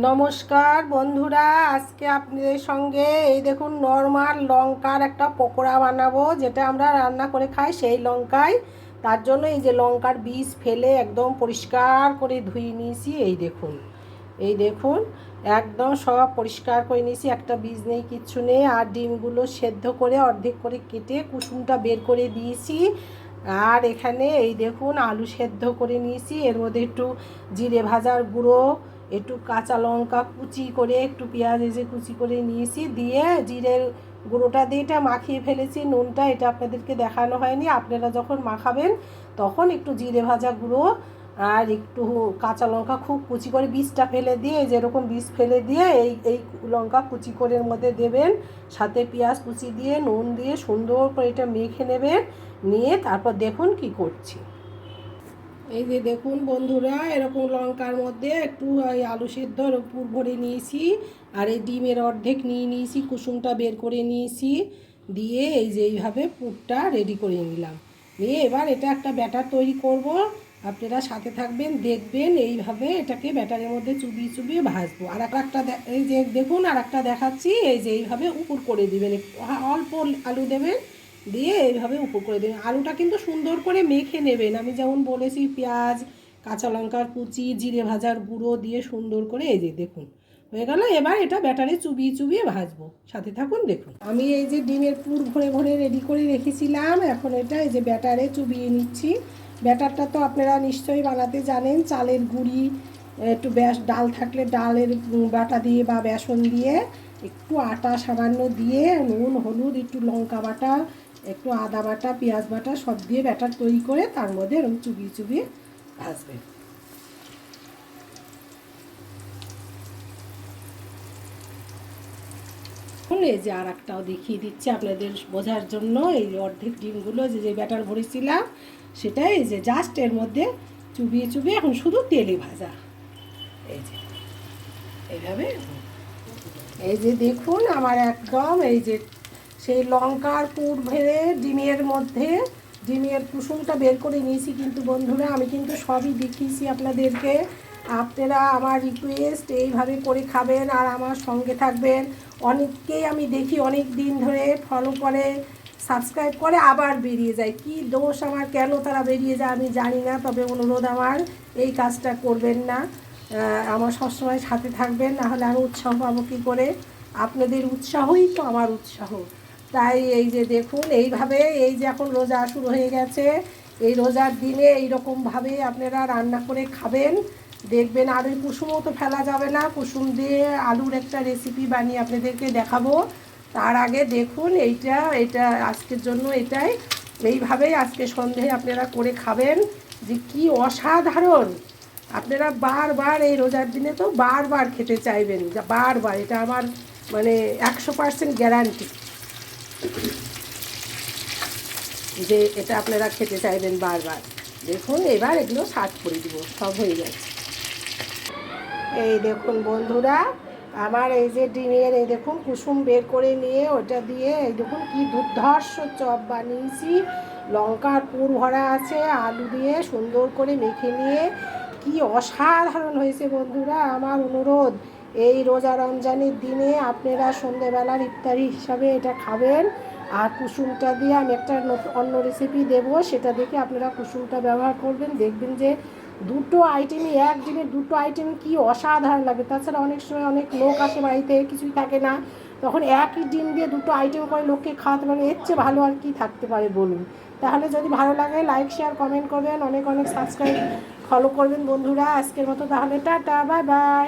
নমস্কার বন্ধুরা, আজকে আপনাদের সঙ্গে এই দেখুন নরমাল লঙ্কার একটা পকোড়া বানাবো, যেটা আমরা রান্না করে খাই সেই লঙ্কায়। তার জন্য এই যে লঙ্কার বীজ ফেলে একদম পরিষ্কার করে ধুয়ে নিয়েছি। এই দেখুন একদম সব পরিষ্কার করে নিয়েছি, একটা বীজ নেই, কিচ্ছু নেই। আর ডিমগুলো সেদ্ধ করে অর্ধেক করে কেটে কুসুমটা বের করে দিয়েছি। আর এখানে এই দেখুন আলু সেদ্ধ করে নিয়েছি, এর মধ্যে একটু জিরে ভাজার গুঁড়ো, একটু কাঁচা লঙ্কা কুচি করে, একটু পেঁয়াজ এসে কুচি করে নিয়েছি, দিয়ে জিরের গুঁড়োটা দিয়ে এটা মাখিয়ে ফেলেছি। নুনটা এটা আপনাদেরকে দেখানো হয়নি, আপনারা যখন মাখাবেন তখন একটু জিরে ভাজা গুঁড়ো আর একটু কাঁচা লঙ্কা খুব কুচি করে বীজটা ফেলে দিয়ে, যেরকম বীজ ফেলে দিয়ে এই লঙ্কা কুচি করে এর মধ্যে দেবেন, সাথে পেঁয়াজ কুচি দিয়ে নুন দিয়ে সুন্দর করে এটা মেখে নেবেন। নিয়ে তারপর দেখুন কি করছি। এই যে দেখুন বন্ধুরা, এরকম লঙ্কার মধ্যে একটু আলু সেদ্ধর পুর ভরে নিয়েছি, আর এই ডিমের অর্ধেক নিয়ে নিয়েছি, কুসুমটা বের করে নিয়েছি, দিয়ে এই যে এইভাবে পুরটা রেডি করে নিলাম। নিয়ে এবার এটা একটা ব্যাটার তৈরি করব, আপনারা সাথে থাকবেন, দেখবেন এইভাবে এটাকে ব্যাটারের মধ্যে চুবিয়ে চুবিয়ে ভাজবো। আর একটা এই যে দেখুন আর একটা দেখাচ্ছি, এই যে এইভাবে উপর করে দিবেন, অল্প আলু দেবেন, দিয়ে এইভাবে উপর করে দেবেন। আলুটা কিন্তু সুন্দর করে মেখে নেবেন, আমি যেমন বলেছি পেঁয়াজ কাঁচা লঙ্কার কুচি জিরে ভাজার গুঁড়ো দিয়ে সুন্দর করে। এই যে দেখুন হয়ে গেল। এবার এটা ব্যাটারে চুবিয়ে চুবিয়ে ভাজবো, সাথে থাকুন দেখুন। আমি এই যে ডিমের পুর ভরে ভরে রেডি করে রেখেছিলাম, এখন এটা এই যে ব্যাটারে চুবিয়ে নিচ্ছি। ব্যাটারটা তো আপনারা নিশ্চয়ই বানাতে জানেন, চালের গুঁড়ি, একটু ডাল থাকলে ডালের বাটা দিয়ে বা বেসন দিয়ে, একটু আটা সামান্য দিয়ে, নুন হলুদ একটু লঙ্কা বাটা, একটু আদা বাটা পেঁয়াজ বাটা সব দিয়ে ব্যাটার তৈরি করে তার মধ্যে এরকম চুবিয়ে চুবিয়ে ভাজবেন। এই যে আর একটাও দেখিয়ে দিচ্ছি আপনাদের বোঝার জন্য। এই যে অর্ধেক ডিমগুলো যে যে ব্যাটার ভরেছিলাম সেটা এই যে জাস্ট এর মধ্যে চুবিয়ে চুবিয়ে এখন শুধু তেলে ভাজা। এই যে এইভাবে, এই যে দেখুন আমার একদম এই যে সেই লঙ্কার পুর ভেড়ে ডিমের মধ্যে ডিমের কুসুমটা বের করে নিয়েছি। কিন্তু বন্ধুরা আমি কিন্তু সবই দেখিয়েছি আপনাদেরকে, আপনারা আমার রিকোয়েস্ট এইভাবে করে খাবেন আর আমার সঙ্গে থাকবেন। অনেককেই আমি দেখি অনেক দিন ধরে ফলো করে সাবস্ক্রাইব করে আবার বেরিয়ে যায়, কি দোষ আমার, কেন তারা বেরিয়ে যায় আমি জানি না। তবে অনুরোধ আমার, এই কাজটা করবেন না, আমার সবসময় সাথে থাকবেন, নাহলে আমি উৎসাহ পাবো কী করে। আপনাদের উৎসাহই তো আমার উৎসাহ। তাই এই যে দেখুন এইভাবে, এই যে এখন রোজা শুরু হয়ে গেছে, এই রোজার দিনে এইরকমভাবে আপনারা রান্না করে খাবেন, দেখবেন। আর ওই কুসুমও তো ফেলা যাবে না, কুসুম দিয়ে আলুর একটা রেসিপি বানিয়ে আপনাদেরকে দেখাবো। তার আগে দেখুন এটা আজকের জন্য এটাই, এইভাবেই আজকে সন্ধ্যায় আপনারা করে খাবেন, যে কি অসাধারণ। আপনারা বারবার এই রোজার দিনে তো বারবার খেতে চাইবেন, যা বারবার, এটা আমার মানে 100% গ্যারান্টি যে এটা আপনারা খেতে চাইবেন বারবার। দেখুন এবার এগুলো সার্ভ করে দিব, সব হয়ে গেছে। এই দেখুন বন্ধুরা, আমার এই যে ডিমের এই দেখুন কুসুম বের করে নিয়ে ওটা দিয়ে এই দেখুন কি দুর্ধর্ষ চপ বানিয়েছি। লঙ্কার পুর ভরা আছে, আলু দিয়ে সুন্দর করে মেখে নিয়ে, কি অসাধারণ হয়েছে বন্ধুরা। আমার অনুরোধ, এই রোজা রমজানের দিনে আপনারা সন্ধেবেলার ইফতারি হিসাবে এটা খাবেন। আর কুসুমটা দিয়ে আমি একটা অন্য রেসিপি দেবো, সেটা দেখে আপনারা কুসুমটা ব্যবহার করবেন, দেখবেন যে দুটো আইটেমই, একদিনে দুটো আইটেম কি অসাধারণ লাগে। তাছাড়া অনেক সময় অনেক লোক আসে বাড়িতে, কিছুই থাকে না, তখন একই ডিম দিয়ে দুটো আইটেম করে লোককে খাওয়াতে পারে, এর চেয়ে ভালো আর কি থাকতে পারে বলুন। তাহলে যদি ভালো লাগে লাইক শেয়ার কমেন্ট করবেন, অনেক অনেক সাবস্ক্রাইব ফলো করবেন বন্ধুরা। আজকের মতো তাহলে টাটা, বাই বাই।